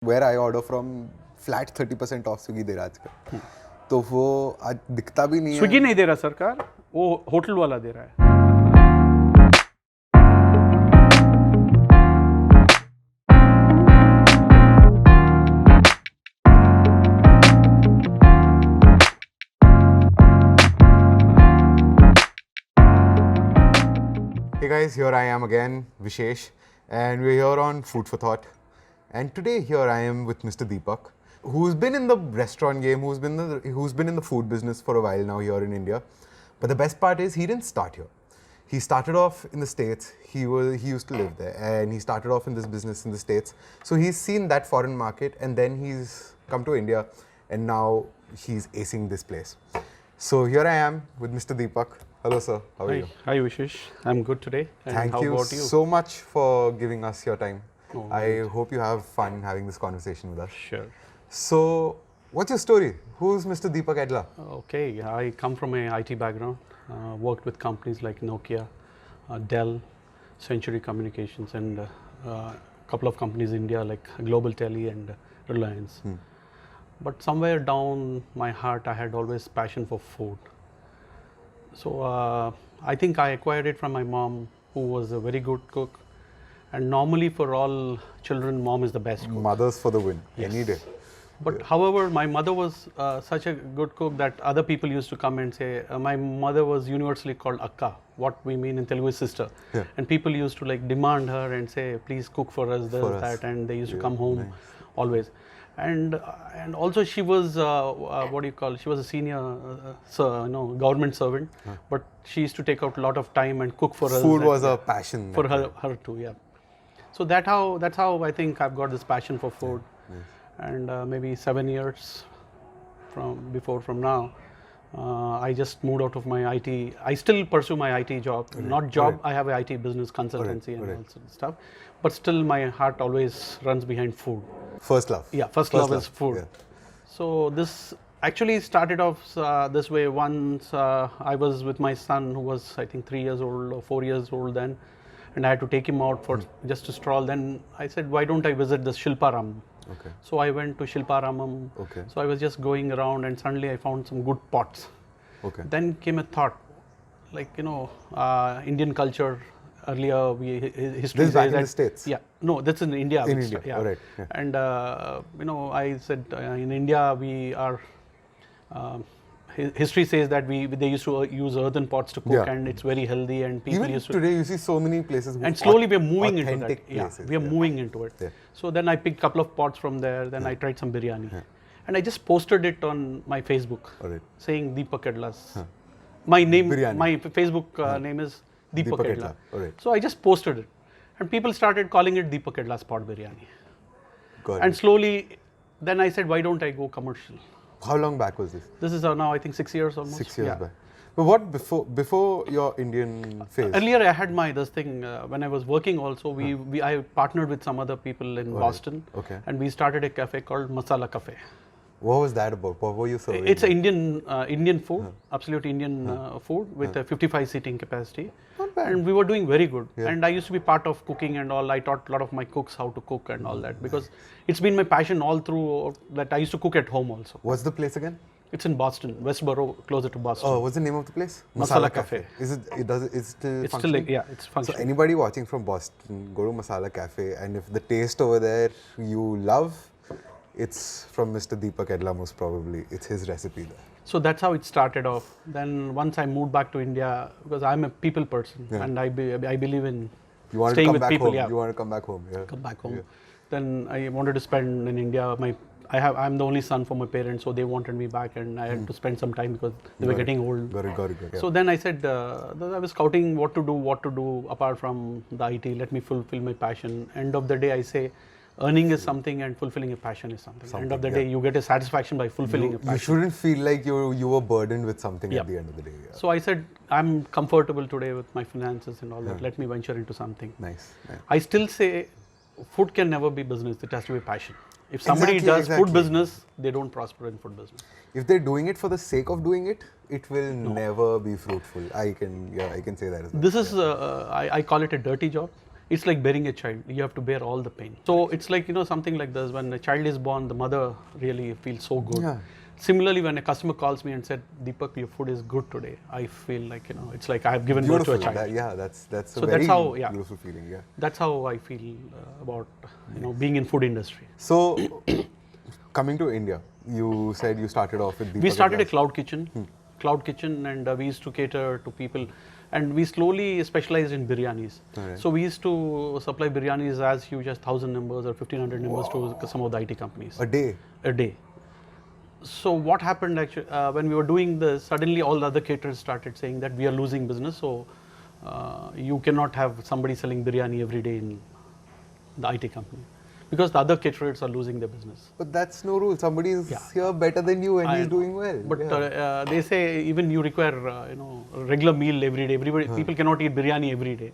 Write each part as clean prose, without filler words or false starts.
where I order from flat 30% off Swiggy दे रहा है आजकल, तो वो आज दिखता भी नहीं है। स्विगी नहीं दे रहा सरकार, वो होटल वाला दे रहा है। Hey guys, here I am again, Vishesh, and we're here on Food for Thought. And today here I am with Mr. Deepak, who's been in the restaurant game, who's been in the food business for a while now here in India. But the best part is he didn't start here. He started off in the States. He used to live there, and he started off in this business in the States. So he's seen that foreign market, and then he's come to India, and now he's acing this place. So here I am with Mr. Deepak. Hello, sir. How are you? Hi, Vishesh. I'm good today. And Thank how you about you? so much for giving us your time. Oh, I hope you have fun having this conversation with us. Sure. So, what's your story? Who's Mr. Deepak Edla? Okay, I come from a IT background. Worked with companies like Nokia, Dell, Century Communications, and a couple of companies in India like Global Tele and Reliance. But somewhere down my heart, I had always passion for food. So I think I acquired it from my mom, who was a very good cook. And normally for all children, mom is the best cook. Mothers for the win, Yes. any day. But however, my mother was such a good cook that other people used to come and say, my mother was universally called Akka, what we mean in Telugu is sister. Yeah. And people used to like demand her and say, please cook for us, this, For us. that, and they used to Yeah, come home nice. always. And also she was, what do you call, she was a senior government servant, but she used to take out a lot of time and cook for us. Food and- was a passion. for that her too, yeah. So that's how I think I've got this passion for food. Nice. And maybe 7 years from now, I just moved out of my IT. I still pursue my IT job, not job. Correct. I have a IT business consultancy and Correct. all sorts of stuff. But still, my heart always runs behind food. First love. Yeah, first love is food. Yeah. So this actually started off this way. Once I was with my son, who was I think 3 years old or 4 years old then, and I had to take him out for just to stroll. Then I said, why don't I visit the Shilparam? Okay. So I went to Shilparamam. Okay. So I was just going around, and suddenly I found some good pots. Okay. Then came a thought, like Indian culture. Earlier, history This is says back in that the States? Yeah, no, that's in India. In which- India, yeah. alright, yeah. And I said in India we are. History says that they used to use earthen pots to cook, Yeah. and it's very healthy, and people Even used to. today, you see so many places. with And slowly we are moving into that. authentic Yeah, places, we are moving into it. Yeah. So then I picked a couple of pots from there. Then I tried some biryani, and I just posted it on my Facebook, Alright. saying Deepak Edla's. My name, Biryani. my Facebook name is Deepak Deepak Edla. Edla, alright. So I just posted it, and people started calling it Deepak Edla's pot biryani. Got And it. slowly, then I said, why don't I go commercial? How long back was this? This is now I think 6 years almost. 6 years Yeah. back. But what before your Indian phase? Earlier I had this thing when I was working also. I partnered with some other people in Boston, Okay. and we started a cafe called Masala Cafe. What was that about? What were you serving? It's an Indian food, absolute Indian food with a 55 seating capacity. Not bad. And we were doing very good. Yeah. And I used to be part of cooking and all. I taught a lot of my cooks how to cook and all that, because it's been my passion all through that. I used to cook at home also. What's the place again? It's in Boston, Westboro, closer to Boston. Oh, what's the name of the place? Masala Cafe. Is it? It's still. It's still functioning? it's So functioning. anybody watching from Boston, go to Masala Cafe, and if the taste over there you love, it's from Mr. Deepak Edla most probably. It's his recipe there. So that's how it started off. Then once I moved back to India, because I'm a people person, Yeah. and I believe in You want to staying come with back people. home. Yeah, You want to come back home. Yeah. come back home. Yeah. Then I wanted to spend in India. I'm the only son for my parents, so they wanted me back, and I had to spend some time because they were Got it. getting old. Got it. Yeah. So then I said, I was scouting what to do apart from the IT. Let me fulfill my passion. End of the day, I say, earning is something and fulfilling a passion is something. End of the day, you get a satisfaction by fulfilling a passion. You shouldn't feel like you were burdened with something Yeah. at the end of the day. Yeah. So I said, I'm comfortable today with my finances and all that. Let me venture into something. Nice. I still say food can never be business. It has to be passion. If somebody Exactly, does food business, they don't prosper in food business. If they're doing it for the sake of doing it, it will never be fruitful. I can say that as well. This is, I call it a dirty job. It's like bearing a child. You have to bear all the pain. So it's like, something like this. When a child is born, the mother really feels so good. Yeah. Similarly, when a customer calls me and said, Deepak, your food is good today, I feel like, it's like I have given birth to a child. That's So a very that's how, beautiful feeling. Yeah. That's how I feel about, being in food industry. So, coming to India, you said you started off with Deepak. We started a Edla. cloud kitchen, and we used to cater to people, and we slowly specialized in biryanis. Alright. So we used to supply biryanis as huge as 1,000 numbers or 1,500 numbers to some of the IT companies. A day. A day. So what happened actually, when we were doing this, suddenly all the other caterers started saying that we are losing business, so you cannot have somebody selling biryani every day in the IT company, because the other caterers are losing their business. But that's no rule. Somebody is here better than you and he's doing well. But they say even you require a regular meal every day. People cannot eat biryani every day.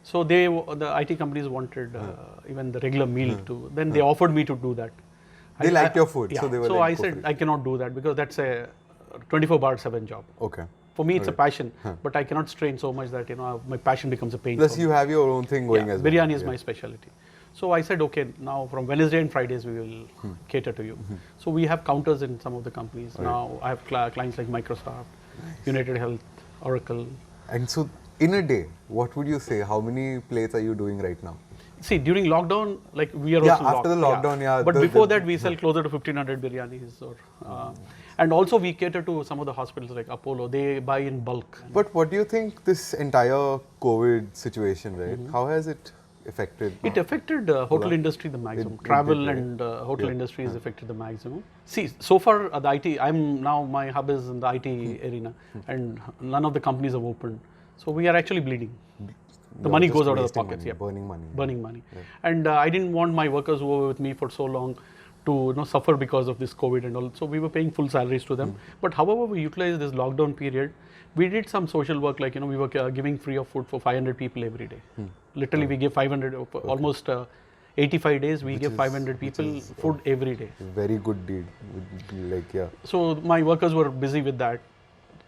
So the IT companies wanted even the regular meal too. Then they offered me to do that. They liked your food, so they were So like, I said I cannot do that because that's a 24/7 job. Okay. For me, it's a passion, but I cannot strain so much that my passion becomes a pain. Plus, you have your own thing going as well. Biryani is my specialty. So I said, okay, now from Wednesday and Fridays we will cater to you. So we have counters in some of the companies. Now I have clients like Microsoft, United Health, Oracle. And so, in a day, what would you say? How many plates are you doing right now? See, during lockdown, like we are also after the lockdown, But before that, we sell closer to 1,500 biryanis, and also we cater to some of the hospitals like Apollo. They buy in bulk. But what do you think this entire COVID situation, right? How has it affected? It affected hotel industry the maximum. Travel and hotel industry is affected the maximum. See, so far the IT, my hub is in the IT arena, and none of the companies have opened. So we are actually bleeding. The money goes out of the pockets. Burning money. Burning money. And I didn't want my workers who were with me for so long to suffer because of this COVID and all. So we were paying full salaries to them. But however, we utilized this lockdown period. We did some social work, like we were giving free of food for 500 people every day. Literally, we give 500 almost 85 days. We give 500 people food every day. Very good deed. So my workers were busy with that.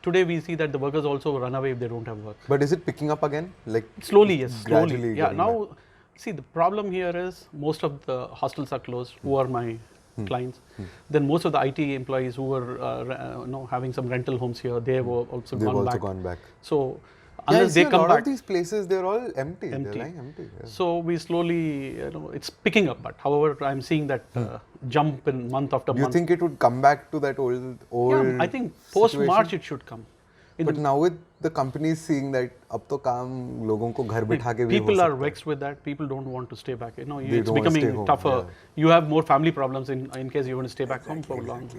Today we see that the workers also run away if they don't have work. But is it picking up again? Like slowly, yes, slowly. Gradually Yeah. Now, see, the problem here is most of the hostels are closed. Who are my clients? Then most of the IT employees who were having some rental homes here, they have also gone back. So unless they come back, a lot of these places, they're all empty. They're lying empty. Yeah. So we slowly, it's picking up. But however, I'm seeing that jump in month after month. Do you think it would come back to that old? Yeah, I think post March it should come. But now with the companies seeing that, अब तो काम लोगों को घर बिठा के भी हो people are सकता है. vexed with that. People don't want to stay back. It's don't want to stay becoming home, tougher. yeah. You have more family problems in case you want to stay back home for long.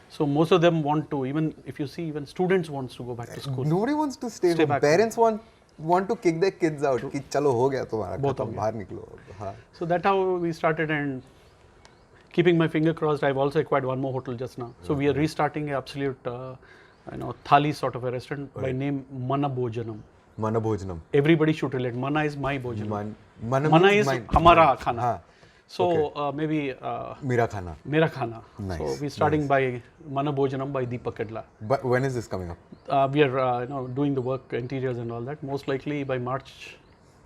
So most of them want to. Even if you see, even students wants to go back to school. Nobody wants to stay home. back Parents want to kick their kids out. कि चलो हो गया तुम्हारा खत्म बाहर निकलो. हाँ. So that's how we started, and keeping my finger crossed, I've also acquired one more hotel just now. So we are restarting an absolute, thali sort of a restaurant by name Mana Bhojanam. Mana Bhojanam. Everybody should relate. Mana is my Bhojanam. Mana is mine. Hamara khana. हाँ. So maybe Mera khana. Mera khana. Nice. So we're starting by Mana Bhojanam by Deepak Edla. But when is this coming up? We are doing the work, interiors and all that. Most likely by March,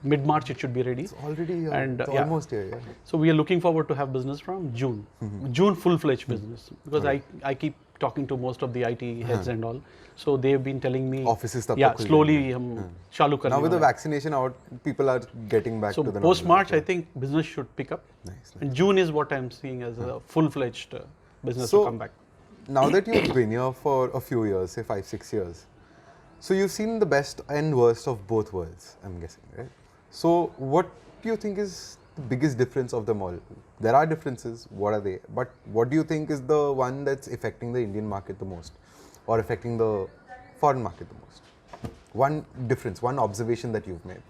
mid-March it should be ready. It's already here. And, it's yeah. almost here. Yeah. So we are looking forward to have business from June. June full-fledged business, because I keep talking to most of the IT heads and all. So they've been telling me Offices slowly chalu karne Now with the wala hai. vaccination out, people are getting back So to the post normal. March, I think business should pick up. Nice. And June is what I'm seeing as a full-fledged business So, to come back. Now that you've been here for a few years, say 5-6 years, so you've seen the best and worst of both worlds, I'm guessing, right? So what do you think is the biggest difference of them all? There are differences, what are they? But what do you think is the one that's affecting the Indian market the most, or affecting the foreign market the most? One difference, one observation that you've made.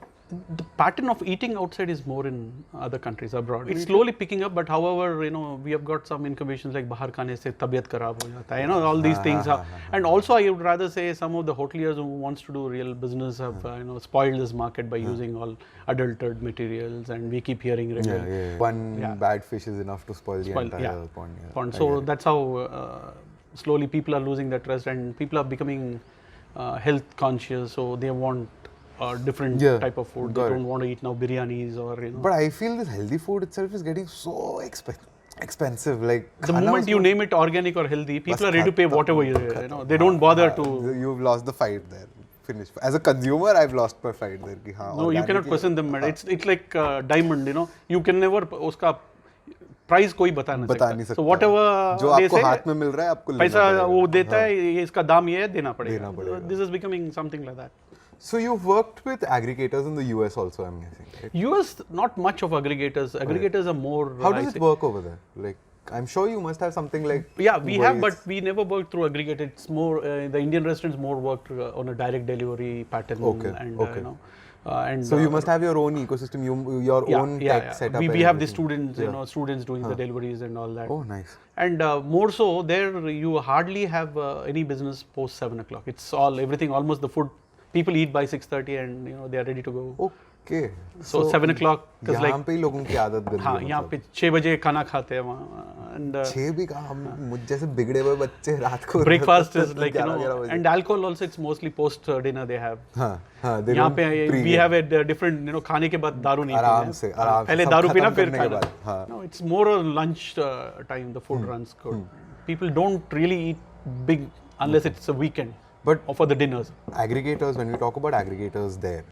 The pattern of eating outside is more in other countries abroad. It's slowly picking up, but however, we have got some incubations like bahar khane se tabiyat kharab ho jata hai. All these things are. And also, I would rather say some of the hoteliers who wants to do real business have spoiled this market by using all adulterated materials, and we keep hearing regularly. One bad fish is enough to spoil the entire pond. So that's how slowly people are losing their trust, and people are becoming health conscious, so they want different Yeah, type of food. got They it. don't want to eat now biryanis or, you know. But I feel this healthy food itself is getting so expensive. Like The खाना moment you उसमें name it organic or healthy, people बस are ready to pay खत्म, whatever you खत्म. know. They don't bother हाँ, to. You've lost the fight there. Finish. As a consumer, I've lost my fight there. कि हाँ, No, you organic cannot he- question them. हाँ, It's like diamond, you know. You can never उसका price कोई बता बता नहीं सकता. सकता. So whatever जो they आपको say, हाथ में मिल रहा है आपको लेना पैसा पड़ेगा. वो देता हाँ. है, ये इसका दाम ये है, देना पड़ेगा. देना पड़ेगा. This is becoming something like that. So you've worked with aggregators in the US also, I'm guessing, right? US, not much of aggregators. Aggregators are more. How I does it say- work over there? Like, I'm sure you must have something like. Yeah, we where have, it's- but we never worked through aggregator. It's more the Indian restaurants more worked on a direct delivery pattern. Okay, And okay. you know, and So you must have your own ecosystem, your own tech setup. We and have the everything. students, you Yeah. know, students doing the deliveries and all that. Oh, nice. And more so, there you hardly have any business post 7 o'clock. It's all everything. Almost the food people eat by 6:30, and you know they are ready to go. Okay. So 7 o'clock, because यहाँ like पे ही लोगों की आदत बन हाँ गई है यहाँ मतलब. पे 6 बजे खाना खाते हैं वहाँ. And 6 भी कहाँ, हम मुझ जैसे बिगड़े हुए बच्चे रात को breakfast is like, you 11 know, बजे. and alcohol also it's mostly post dinner they have. हाँ हाँ, they यहाँ don't पे we pre-game. have a different, you know, खाने के बाद दारू नहीं पीना है. आराम से पहले सब दारू खत्म पीना फिर करने के खाना. बाद, हाँ. No, it's more a lunch time. The food runs good. People don't really eat big unless it's a weekend. But Or for the dinners. aggregators, when we talk about aggregators there,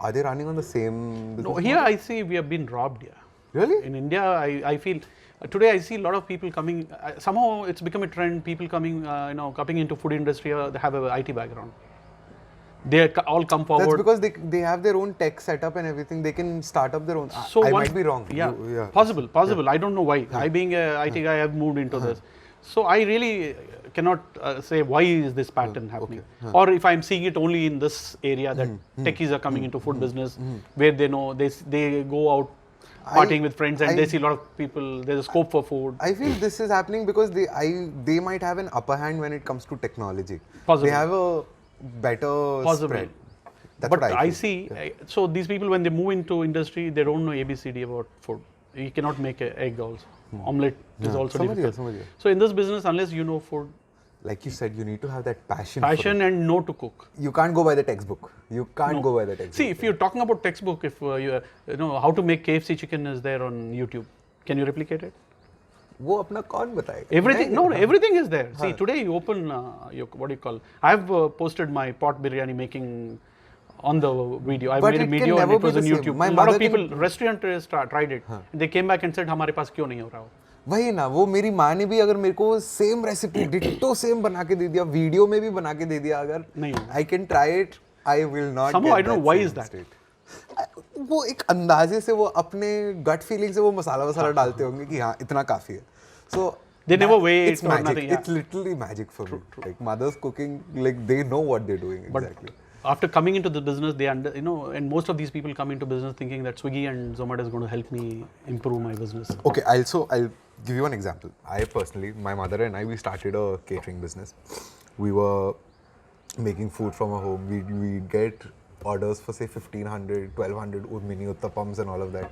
are they running on the same business No, model? here I see we have been robbed here. Really? In India, I feel today I see a lot of people coming. Somehow it's become a trend. People coming, you know, coming into food industry. They have a IT background. They all come forward. That's because they have their own tech setup and everything. They can start up their own. So I once- might be wrong. Yeah, You- possible. I don't know why. I being a IT guy, I've moved into this. So I really cannot say why is this pattern happening, or if I'm seeing it only in this area that techies are coming into food business, where they know they go out partying with friends and they see a lot of people. There's a scope for food. I feel this is happening because they might have an upper hand when it comes to technology. Possible. They have a better Possible. spread. That's But what I I feel. see, so these people when they move into industry, they don't know ABCD about food. You cannot make an egg also. Omelette is also समझ गया, difficult. समझ गया. So in this business, unless you know food, Like you said, you need to have that passion. for passion and know to cook. it. You can't go by the textbook. You can't go by the textbook. See, if you're talking about textbook, if you know how to make KFC chicken is there on YouTube. Can you replicate it? वो अपना कौन बताएगा? Everything, no, everything is there. See, today you open, what do you call? I've posted my pot biryani making on the video. I But made a it can video and never it was be on the same. YouTube. My A lot of mother people, can- restaurateurs tried it. They came back and said, हमारे पास क्यों नहीं हो रहा हो? वही ना, वो मेरी माँ ने भी अगर मेरे को सेम रेसिपी डिट्टो सेम बना के दे दिया, वीडियो में भी बना के दे दिया, अगर नहीं होगा. I can try it, I will not. Somehow I don't know why is that. वो एक अंदाजे से, वो अपने गट फीलिंग से वो मसाला डालते होंगे कि हाँ इतना काफी है. So They never wait it's or magic. nothing, yeah. It's literally magic for me. Like mother's cooking, like they know what they're doing exactly. After coming into the business, they you know, and most of these people come into business thinking that Swiggy and Zomato is going to help me improve my business. Okay, I'll give you an example. I personally, my mother and I, we started a catering business. We were making food from our home. We'd get orders for say 1500, 1200 mini uttapams and all of that.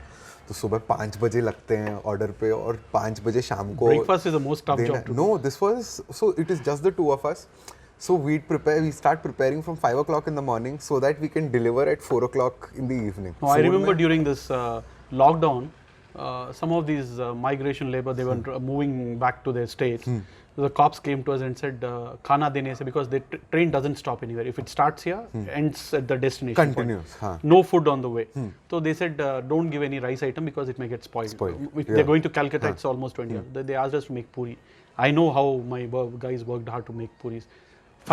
तो सुबह 5 बजे लगते हैं order पे और 5 बजे शाम को. Breakfast is the most tough job to do. No, this was, so it is just the two of us. So we start preparing from 5 o'clock in the morning so that we can deliver at 4 o'clock in the evening. No, I remember during this lockdown, some of these migration labor, they were moving back to their states. The cops came to us and said, "Khana dene se," because the train doesn't stop anywhere. If it starts here, ends at the destination point. Continuous, हाँ. No food on the way. So they said, "Don't give any rice item because it may get spoiled." If they're going to Calcutta, it's almost 20 hours. They asked us to make puri. I know how my guys worked hard to make puris.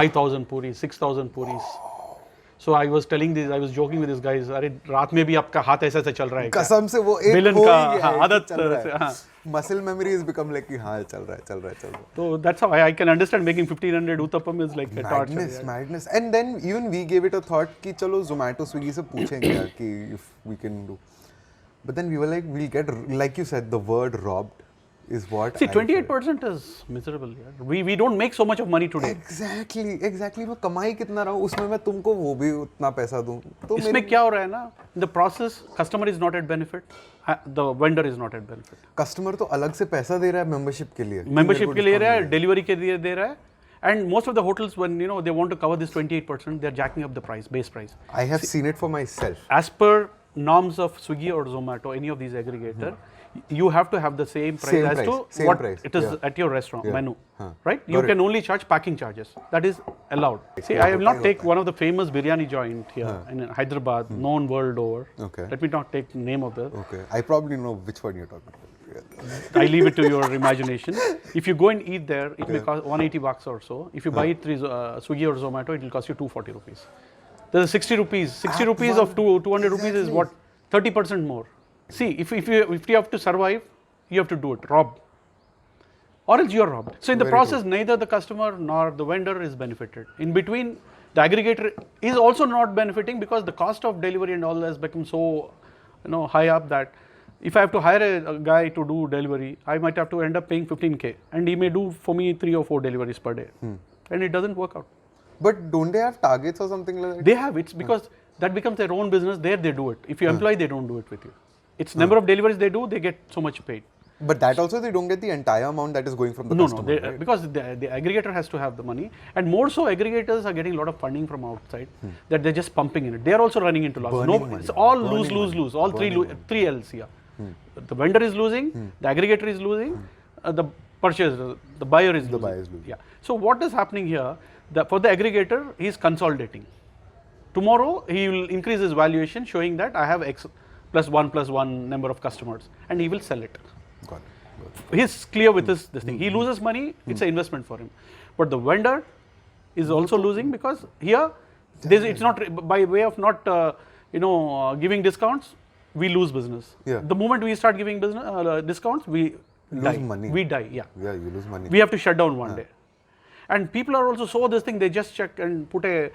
5,000 puris, 6,000 puris. So I was telling this, I was joking with these guys. अरे रात में भी आपका हाथ ऐसा ऐसा चल रहा है क्या? कसम से वो एक बेलन हो का ही गया है, आदत चल रहा है. हाँ. Muscle memory has become like कि हाँ चल रहा है. So that's how I can understand making 1500 uttapam is like a torture. Madness. And then even we gave it a thought कि चलो Zomato, Swiggy से पूछेंगे यार कि if we can do. But then we were like, we'll get, like you said, the word robbed is what. See, 28% is miserable. Yeah. We don't make so much of money today. Exactly. मैं कमाई कितना रहा हूँ उसमें मैं तुमको वो भी उतना पैसा दूँ. तो इसमें क्या हो रहा है ना? The process, customer is not at benefit. The vendor is not at benefit. Customer तो अलग से पैसा दे रहा है मेंबरशिप के लिए. मेंबरशिप के लिए रहा है, डिलीवरी के लिए दे रहा है, And most of the hotels, when they want to cover this 28%, they're jacking up the price, base price. I have seen it for myself. As per norms of Swiggy or Zomato, any of these aggregator, you have to have the same price as to what it is at your restaurant menu, right? You can only charge packing charges. That is allowed. See, I will not take one of the famous biryani joint here in Hyderabad, known world over. Okay. Let me not take the name of the. Okay. I probably know which one you're talking about. I leave it to your imagination. If you go and eat there, it may cost 180 bucks or so. If you buy it through Swiggy or Zomato, it will cost you 240 rupees. There's 60 rupees. 60 rupees of 200 rupees is what? 30% more. See, if you have to survive, you have to do it, rob. Or else you are robbed. So in the process, neither the customer nor the vendor is benefited. In between, the aggregator is also not benefiting because the cost of delivery and all has become so high up that if I have to hire a guy to do delivery, I might have to end up paying 15K, and he may do for me 3 or 4 deliveries per day, and it doesn't work out. But don't they have targets or something like that? They have. It's because that becomes their own business. There they do it. If you employ, they don't do it with you. It's number of deliveries they do, they get so much paid. But that also they don't get the entire amount that is going from the customer. No, right? Because the aggregator has to have the money, and more so aggregators are getting a lot of funding from outside that they're just pumping in it. They are also running into losses. It's all lose. All three L's here. The vendor is losing, the aggregator is losing, the purchaser, the buyer is losing. Yeah. So what is happening here? For the aggregator, he is consolidating. Tomorrow he will increase his valuation, showing that I have X plus one number of customers, and he will sell it. Got it. He's clear with this thing. He loses money, it's an investment for him. But the vendor is also losing because here, it's not by way of not giving discounts, we lose business. Yeah. The moment we start giving business discounts, we lose money. We die. Yeah. Yeah, you lose money. We have to shut down one day. And people are also so this thing, they just check and put a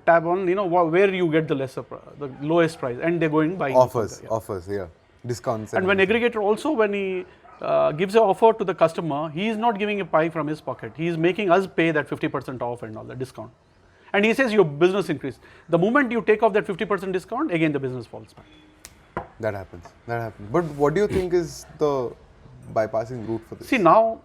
tab on, where you get the lowest price, and they're going by offers, discounts. And when aggregator also, when he gives an offer to the customer, he is not giving a pie from his pocket. He is making us pay that 50% off and all the discount. And he says your business increase. The moment you take off that 50% discount, again the business falls back. That happens. But what do you think is the bypassing route for this? See, now,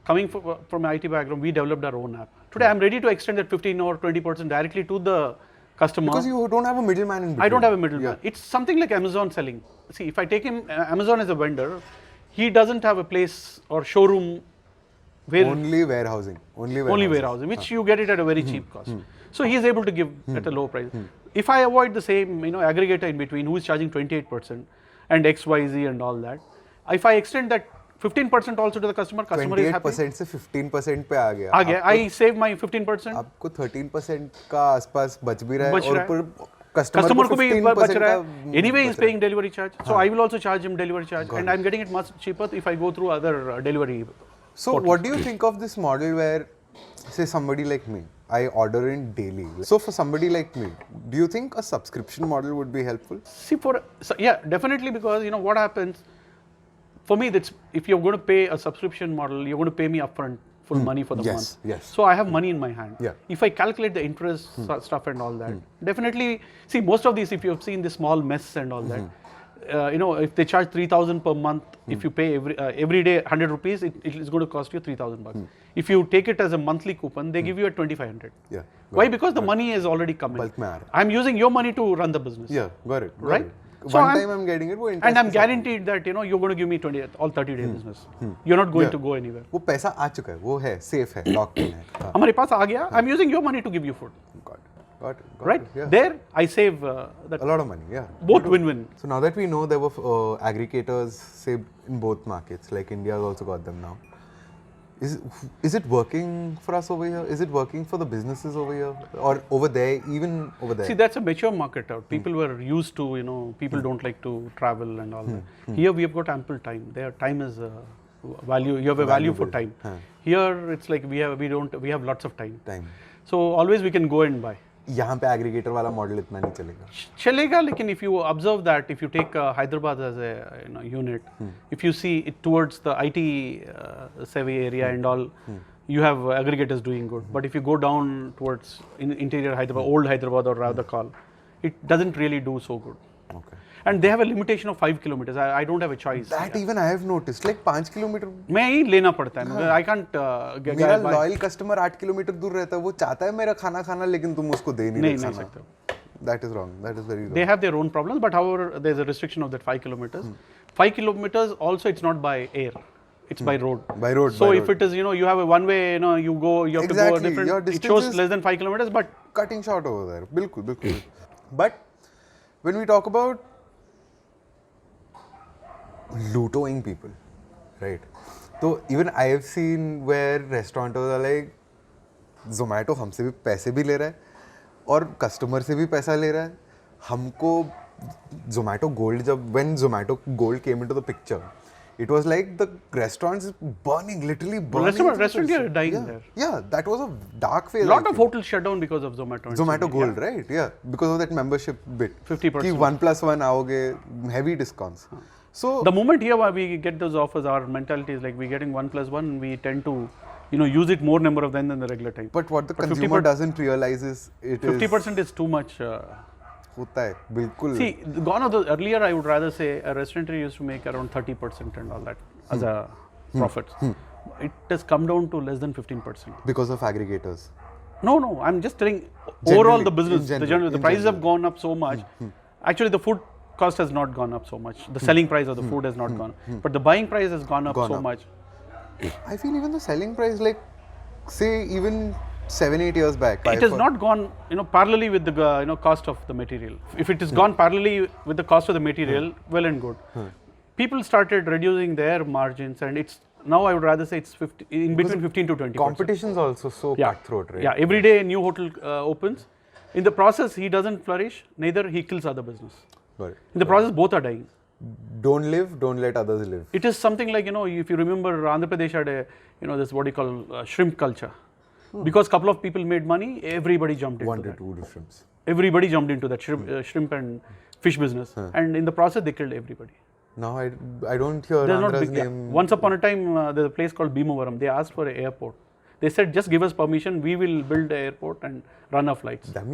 coming from an IT background, we developed our own app. Today, I'm ready to extend that 15 or 20% directly to the customer. Because you don't have a middleman in between. I don't have a middleman. It's something like Amazon selling. See, if I take Amazon as a vendor, he doesn't have a place or showroom where... Only warehousing, which you get it at a very cheap cost. So he is able to give at a low price. If I avoid the same aggregator in between who is charging 28% and XYZ and all that, if I extend that 15% also to the customer is happy. 28% से 15% पे आ गया. I save my 15%. आपको 13% का आसपास बच भी रहा है और पर customer को भी बच रहा है. Anyway, he is paying delivery charge. So I will also charge him delivery charge, and I'm getting it much cheaper if I go through other delivery. So what do you think of this model where, say, somebody like me, I order in daily. So for somebody like me, do you think a subscription model would be helpful? See, definitely, because what happens. For me, that's if you're going to pay a subscription model, you're going to pay me upfront full money for the month. Yes. So I have money in my hand. Yeah. If I calculate the interest stuff and all that, definitely, see, most of these, if you have seen the small mess and all that, if they charge 3,000 per month, if you pay every day 100 rupees, it is going to cost you 3,000 bucks. If you take it as a monthly coupon, they give you at 2,500. Yeah. Why? Because the money is already coming. I'm using your money to run the business. Yeah, got it. Right? So one time I'm getting it, and I'm guaranteed that you're going to give me 30-day business. You're not going to go anywhere. वो पैसा आ चुका है, वो है, safe है, locked in है. हमारे पास आ गया. I'm using your money to give you food. Got it. Right? Yeah. There, I save a lot of money. Yeah. Both win-win. So now that we know there were aggregators, say, in both markets, like India has also got them now. Is it working for us over here? Is it working for the businesses over here or over there, even over there? See, that's a mature market out. People were used to, people don't like to travel and all that. Here we have got ample time. Their time is value. You have a value for time. Here it's like we have lots of time. So always we can go and buy. यहाँ पे aggregator वाला model इतना नहीं चलेगा. चलेगा, लेकिन if you observe that, if you take Hyderabad as a unit, if you see it towards the IT savvy area and all, you have aggregators doing good. But if you go down towards interior Hyderabad, old Hyderabad or rather call, it doesn't really do so good. Okay. And they have a limitation of 5 kilometers. I don't have a choice. That even I have noticed. Like 5 kilometer. मैं ही लेना पड़ता है. I can't get. मेरा loyal customer 8 kilometre दूर रहता है. वो चाहता है मेरा खाना खाना, लेकिन तुम उसको दे नहीं सकते. That is wrong. That is very wrong. They have their own problems, but however, there's a restriction of that 5 kilometers. 5 kilometers also, it's not by air. It's by road. By road. So if it is, you have a one way, you go, you have to go a different. It shows less than 5 kilometers, but cutting short over there. Bilkul, bilkul. But when we talk about looting people, right? So even I have seen where restaurateurs are like, Zomato हमसे भी पैसे भी ले रहा है और customer से भी पैसा ले रहा है. हमको Zomato Gold when Zomato Gold came into the picture, it was like the restaurants burning, literally burning. Restaurants are dying there. Yeah, that was a dark phase. A lot of hotels shut down because of Zomato. Zomato Gold, right? Yeah, because of that membership bit. 50%. Ki 1+1 आओगे, heavy discounts. So the moment here we get those offers, our mentality is like we're getting 1+1. We tend to use it more number of than the regular time. But what the consumer doesn't realize is 50% is too much. होता है, बिल्कुल. See, gone are the earlier I would rather say a restaurant used to make around 30% and all that as a profits. It has come down to less than 15%. Because of aggregators. No, I'm just telling overall the business, the prices have gone up so much. Actually, the food cost has not gone up so much. The selling price of the food has not gone up. But the buying price has gone up so much. I feel even the selling price, like, say, even 7-8 years back. It has not gone, parallelly with the cost of the material. If it has gone parallelly with the cost of the material, well and good. People started reducing their margins, and it's now I would rather say it's in between 15 to 20%. Competition is also so cutthroat, right? Yeah, every day a new hotel opens. In the process, he doesn't flourish. Neither he kills other business. Right. In the process, both are dying. Don't live, don't let others live. It is something like, if you remember Andhra Pradesh had a, this what you call shrimp culture. Because a couple of people made money, everybody jumped into that. 1 to 2 shrimps. Everybody jumped into that shrimp and fish business. And in the process, they killed everybody. Now I don't hear Andhra's name. Once upon a time, there's a place called Bhimavaram. They asked for an airport. They said, just give us permission, we will build an airport and run our flights. That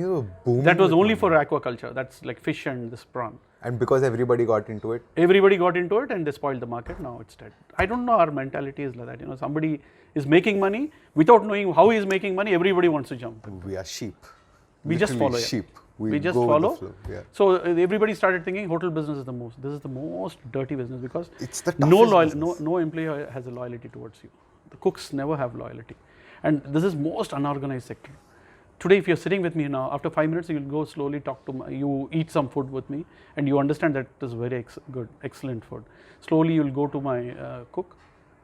was only for aquaculture. That's like fish and this prawn. And because everybody got into it? Everybody got into it and they spoiled the market. Now it's dead. I don't know, our mentality is like that. Somebody is making money, without knowing how he is making money, everybody wants to jump. We are sheep. We just follow. Sheep. We just follow. So everybody started thinking hotel business is this is the most dirty business because it's the no employee has a loyalty towards you. The cooks never have loyalty. And this is most unorganized sector. Today, if you're sitting with me now, after 5 minutes, you'll go slowly talk to you eat some food with me, and you understand that it is very good, excellent food. Slowly, you'll go to my cook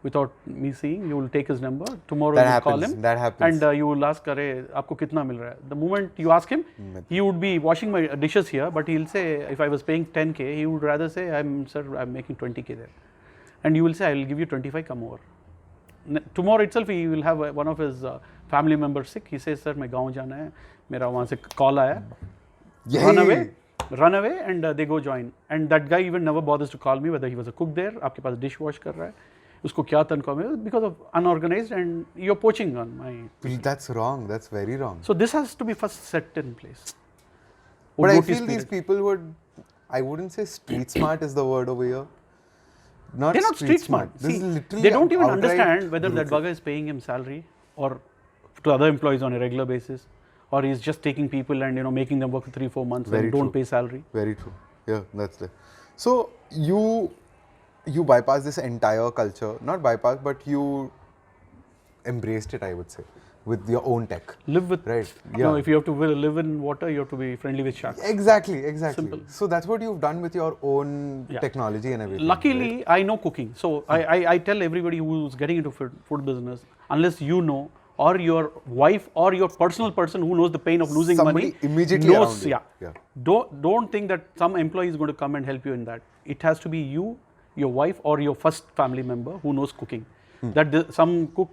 without me seeing. You will take his number. Tomorrow, you'll call him. That happens. And you will ask, "Arey, aapko kitna mil raha hai?" The moment you ask him, he would be washing my dishes here, but he'll say, if I was paying 10K, he would rather say, I'm making 20K there. And you will say, I will give you 25, come over. Tomorrow itself, he will have one of his family members sick. He says, sir, मैं गाँव जाना है, मेरा वहाँ से call आया, run away, and they go join. And that guy even never bothers to call me whether he was a cook there, आपके पास dish wash कर रहा है, उसको क्या तनख्वाह मिले, because of unorganized and you're poaching on my. That's wrong. That's very wrong. So this has to be first set in place. But I feel these people would, I wouldn't say street smart is the word over here. They're not street smart. See, they don't even understand whether that bugger is paying him salary or to other employees on a regular basis, or he's just taking people and making them work for 3-4 months and don't pay salary. Very true. Yeah, that's it. So you bypass this entire culture, not bypass, but you embraced it, I would say, with your own tech. Live with, right? Yeah. If you have to live in water, you have to be friendly with sharks. Exactly. Simple. So that's what you've done with your own technology and everything. Luckily, right? I know cooking. So I tell everybody who's getting into food business, unless you know, or your wife or your personal person who knows the pain of losing money, immediately knows, around yeah. Don't think that some employee is going to come and help you in that. It has to be you, your wife, or your first family member who knows cooking. That some cook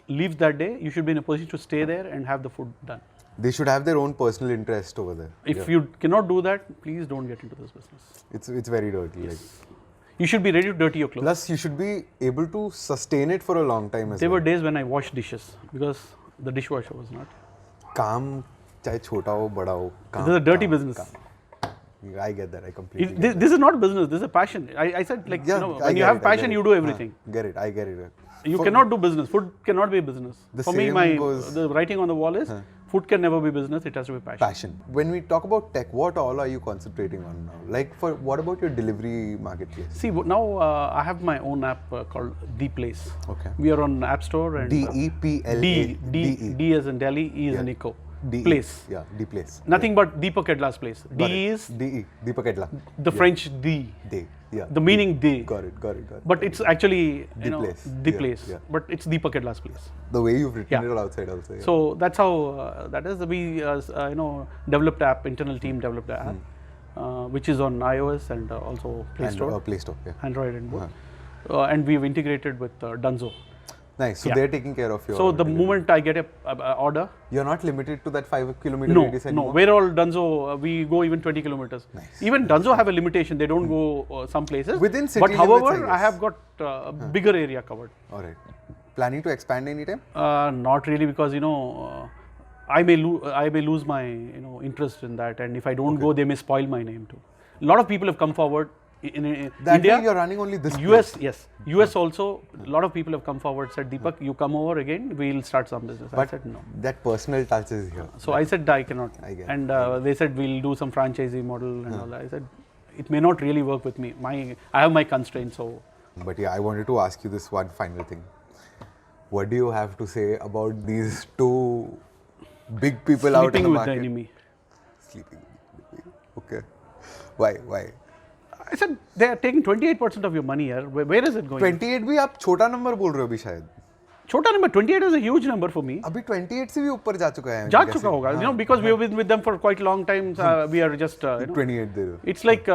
leaves that day, you should be in a position to stay there and have the food done. They should have their own personal interest over there. If you cannot do that, please don't get into this business. It's very dirty. Yes. Like. You should be ready to dirty your clothes. Plus, you should be able to sustain it for a long time as well. There were days when I washed dishes because the dishwasher was not. Kaam, chahe chota ho, bada ho. This is a dirty business. I get that. I completely. This is not business. This is a passion. I said like when you have passion, you do everything. Get it. I get it. You cannot do business. Food cannot be business. For me, the writing on the wall is food can never be business. It has to be passion. When we talk about tech, what all are you concentrating on now? Like what about your delivery marketplace? See, now I have my own app called The Place. Okay. We are on App Store and DEPLA. D as in Delhi, E as in Echo. Place. Yeah, D place. Nothing but Deepak Edla's place. D is Deepak Edla. The French D. They. Yeah. The meaning they. Got it. But it's actually the place. Yeah. But it's Deepak Edla's place. The way you've written it outside also. Yeah. So that's how that is. We developed app. Internal team developed the app, which is on iOS and also Play Store. Play Store. Yeah. Android and both. And we've integrated with Dunzo. Nice. So they're taking care of your. So the moment I get a order, you're not limited to that 5 kilometer radius anymore. No, we're all Dunzo. We go even 20 kilometers. Nice. Even Dunzo have a limitation. They don't go some places. Within city but limits, however, I have got a bigger area covered. All right. Planning to expand anytime? Not really, because I may lose my interest in that, and if I don't go, they may spoil my name too. A lot of people have come forward. In India, you're running only this US, place. Yes. US also, a lot of people have come forward, said, Deepak, you come over again, we'll start some business. But I said no. That personal touch is here. So I said, I cannot. And they said, we'll do some franchisee model and all that. I said, it may not really work with me. I have my constraints. So. But yeah, I wanted to ask you this one final thing. What do you have to say about these two big people out in the market? Sleeping with the enemy. Sleeping with the enemy. Okay. Why? I said, they are taking 28% of your money here. Where is it going? 28 भी आप छोटा number बोल रहे हो अभी शायद. छोटा number, 28 is a huge number for me. अभी 28 से भी ऊपर जा चुका है. जा चुका होगा, because we have been with them for quite a long time. We are just 28 दे रहे हो. It's like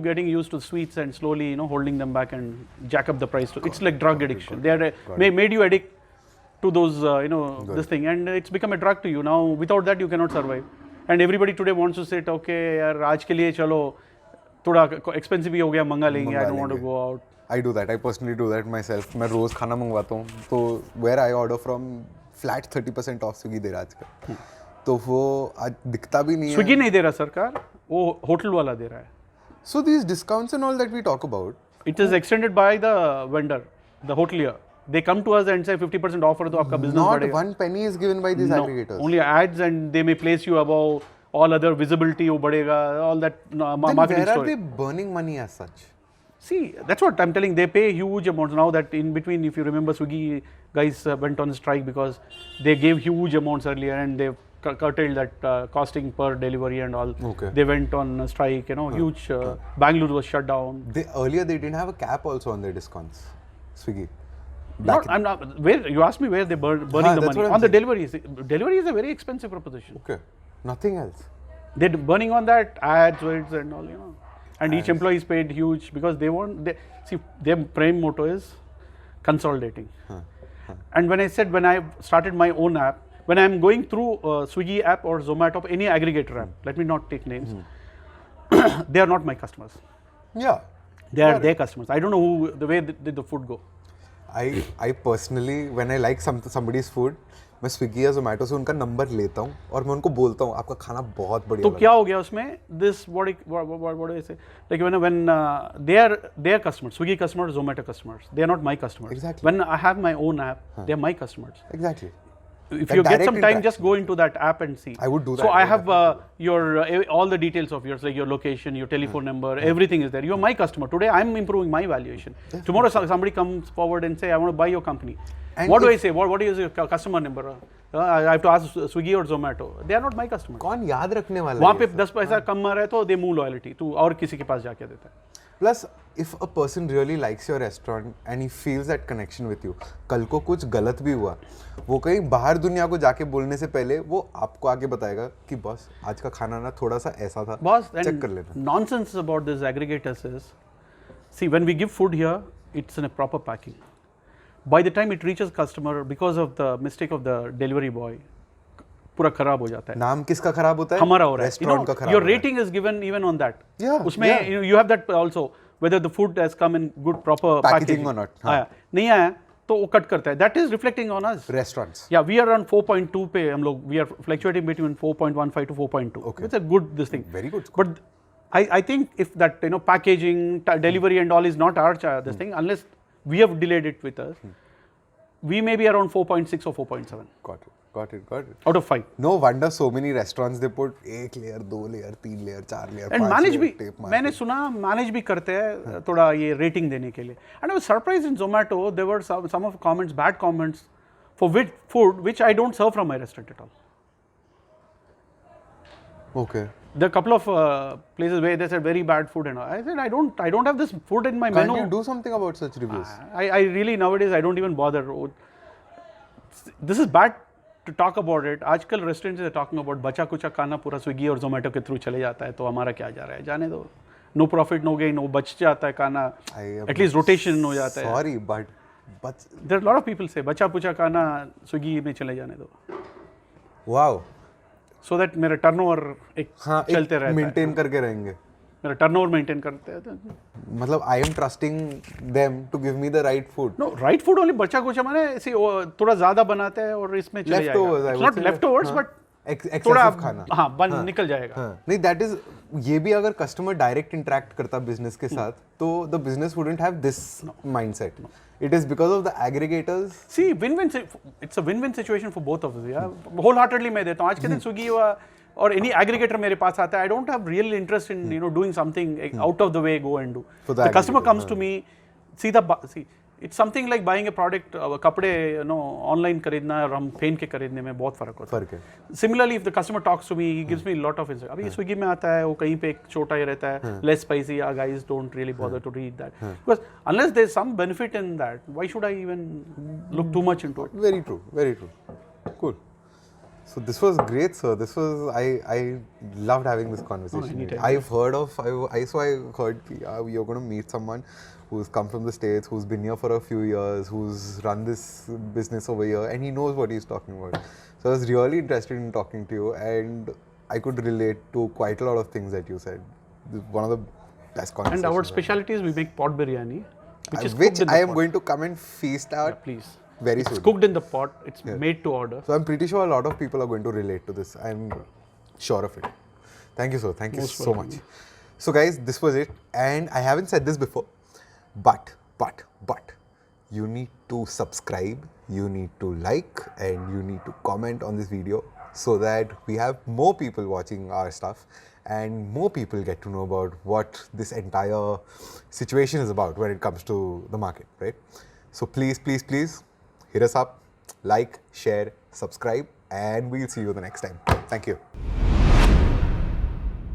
getting used to sweets and slowly holding them back and jack up the price. It's like drug addiction. They are made you addict to those this thing, and it's become a drug to you. Now without that you cannot survive. And everybody today wants to say, okay, यार आज के लिए चलो थोड़ा expensive भी हो गया, मंगा लेंगे. I don't want to go out. I do that. I personally do that myself. मैं रोज खाना मंगवाता हूँ. तो where I order from, flat 30% off Swiggy दे रहा है आजकल. तो वो आज दिखता भी नहीं है. Swiggy नहीं दे रहा सरकार, वो होटल वाला दे रहा है. So these discounts and all that we talk about, it is extended by the vendor, the hotelier. They come to us and say 50% offer तो आपका business बढ़ेगा. Not one penny is given by these aggregators. Only ads, and they may place you above all other visibility. वो बढ़ेगा, all that marketing story. Then where are they burning money as such? See, that's what I'm telling. They pay huge amounts now. That in between, if you remember, Swiggy guys went on strike because they gave huge amounts earlier, and they've curtailed that costing per delivery and all. Okay. They went on strike. Huge. Bangalore was shut down. Earlier they didn't have a cap also on their discounts. Swiggy. I'm not. Where you asked me where they burning the money on the deliveries. Delivery is a very expensive proposition. Okay. Nothing else. They're burning on that ads and all. And each employee is paid huge because they want. See, their prime motto is consolidating. And when I started my own app, when I'm going through Swiggy app or Zomato, any aggregator app, let me not take names, they are not my customers. Yeah. They are their customers. I don't know the way did the food go. I personally, when I like somebody's food, मैं Swiggy या जोमेटो से उनका number लेता हूँ और मैं उनको बोलता हूँ आपका खाना बहुत बढ़िया तो क्या हो गया उसमें this what do I say, like when they are their customers, Swiggy customers, Zomato customers, they are not my customers. Exactly. When I have my own app, they are my customers. Exactly. If you get some time, just go into that app and see. I would do that. So I have your all the details of yours, like your location, your telephone number, everything is there. You are my customer. Today I'm improving my valuation. Definitely. Tomorrow somebody comes forward and say, I want to buy your company. And what do I say? What is your customer number? I have to ask Swiggy or Zomato. They are not my customers. कौन याद रखने वाला है? वहाँ पे 10 पैसा कम मर रहा है तो they move loyalty. तू और किसी के पास जाके देता है. Plus, if a person really likes your restaurant and he feels that connection with you, कल को कुछ गलत भी हुआ, वो कहीं बाहर दुनिया को जाके बोलने से पहले वो आपको आगे बताएगा कि बॉस आज का खाना ना थोड़ा सा ऐसा था, चेक कर लेना. Nonsense about this aggregators is, see, when we give food here, it's in a proper packing. By the time it reaches customer, because of the mistake of the delivery boy, पूरा खराब हो जाता है. नाम किसका खराब होता है? हमारा हो रहा है. Restaurant का खराब. Your rating is given even on that. Yeah. उसमें you have that also, whether the food has come in good proper packaging or not. आया नहीं आया तो वो कट करता है. That is reflecting on us. Restaurants. Yeah, we are on 4.2 पे हम लोग. We are fluctuating between 4.15 to 4.2. Okay. It's a good this thing. Very good. But I think if that packaging, delivery and all is not our this thing, unless we have delayed it with us, we may be around 4.6 or 4.7. Got it. Out of 5. No wonder so many restaurants they put 1 layer, 2 layer, 3 layer, 4 layer, And 5 manage layer भी tape मार मैंने सुना manage भी करते हैं थोड़ा ये rating देने के लिए. And I was surprised in Zomato there were some of comments, bad comments for food which I don't serve from my restaurant at all. Okay. There are a couple of places where they said very bad food and all. I said I don't have this food in my menu. Can't you do something about such reviews? I really nowadays I don't even bother. This is bad to talk about it. आजकल restaurants are talking about बचा कुचा खाना पूरा Swiggy और जोमेटो के through चले जाता है तो हमारा क्या जा रहा है जाने दो. No profit, no gain, no बच जाता है खाना. At least rotation हो जाता है. Sorry, but there are a lot of people say बचा कुचा खाना स्विगी में चले जाने दो. Wow. So that मेरा टर्नओवर एक चलते रहता है. मेंटेन करके रहेंगे. मेरा टर्नओवर मेंटेन करते हैं. मतलब I am trusting them to give me the right food. No, right food only बचा कुचा माने ऐसे थोड़ा ज़्यादा बनाते हैं और इसमें चले जाएगा. Leftovers, It's not leftovers but थोड़ा खाना निकल जाएगा. नहीं that is ये भी अगर कस्टमर डायरेक्ट इंटरेक्ट करता बिजनेस के साथ तो the business wouldn't have this mindset. It is because of the aggregators. See, it's a win-win situation for both of us. Yeah, wholeheartedly मैं देता हूँ. आज के दिन स्विगी or any aggregator मेरे पास आता है. I don't have real interest in doing something out of the way, go and do. The customer comes to me, see it's something like buying a product. कपड़े online खरीदना और हम पहन के खरीदने में बहुत फर्क होता है. Similarly, if the customer talks to me, he gives me a lot of insight. अभी स्विगी में आता है वो कहीं पे एक छोटा ही रहता है, less spicy. Guys don't really bother to read that because unless there's some benefit in that, why should I even look too much into it? Very true. Cool. So this was great, sir. I loved having this conversation. I've heard you're going to meet someone who's come from the States, who's been here for a few years, who's run this business over here, and he knows what he's talking about. So I was really interested in talking to you, and I could relate to quite a lot of things that you said. One of the best conversations. And our specialty is we make pot biryani, which I am going to come and feast out. Yeah, please. Very soon. It's cooked in the pot. It's made to order. So I'm pretty sure a lot of people are going to relate to this. I'm sure of it. Thank you, sir. Thank you so much. So guys, this was it. And I haven't said this before, but you need to subscribe, you need to like, and you need to comment on this video so that we have more people watching our stuff and more people get to know about what this entire situation is about when it comes to the market, right? So please hit us up, like, share, subscribe, and we'll see you the next time. Thank you.